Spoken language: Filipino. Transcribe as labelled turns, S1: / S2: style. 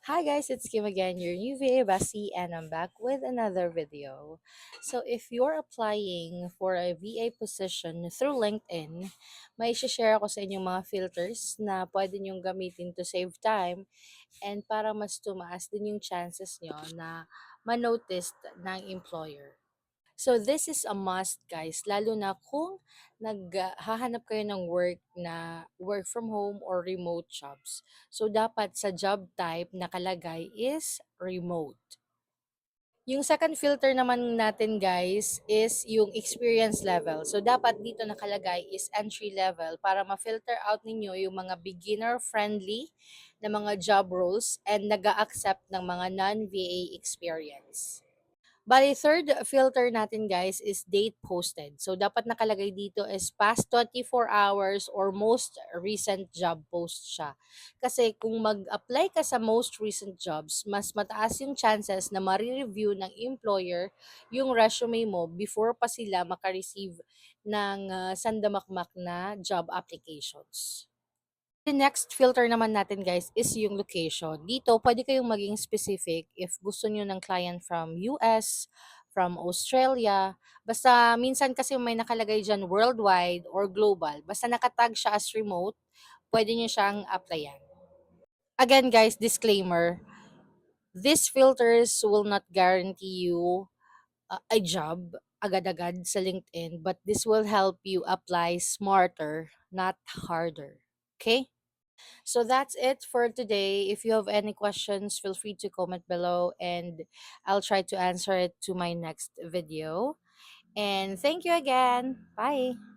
S1: Hi guys, it's Kim again, your new VA Bestie, and I'm back with another video. So if you're applying for a VA position through LinkedIn, may share ako sa inyong mga filters na pwede niyong gamitin to save time and para mas tumaas din yung chances nyo na ma-noticed ng employer. So this is a must guys, lalo na kung naghahanap kayo ng work na work from home or remote jobs. So dapat sa job type nakalagay is remote. Yung second filter naman natin guys is yung experience level. So dapat dito nakalagay is entry level para ma-filter out ninyo yung mga beginner friendly na mga job roles and nag-accept ng mga non-VA experience. Bali, third filter natin guys is date posted. So, dapat nakalagay dito is past 24 hours or most recent job post siya. Kasi kung mag-apply ka sa most recent jobs, mas mataas yung chances na ma-review ng employer yung resume mo before pa sila makareceive ng sandamakmak na job applications. The next filter naman natin guys is yung location. Dito, pwede kayong maging specific if gusto nyo ng client from US, from Australia. Basta minsan kasi may nakalagay dyan worldwide or global. Basta nakatag siya as remote, pwede nyo siyang applyan. Again guys, disclaimer, these filters will not guarantee you a job agad-agad sa LinkedIn, but this will help you apply smarter, not harder. Okay? So that's it for today. If you have any questions, feel free to comment below and I'll try to answer it to my next video. And thank you again. Bye.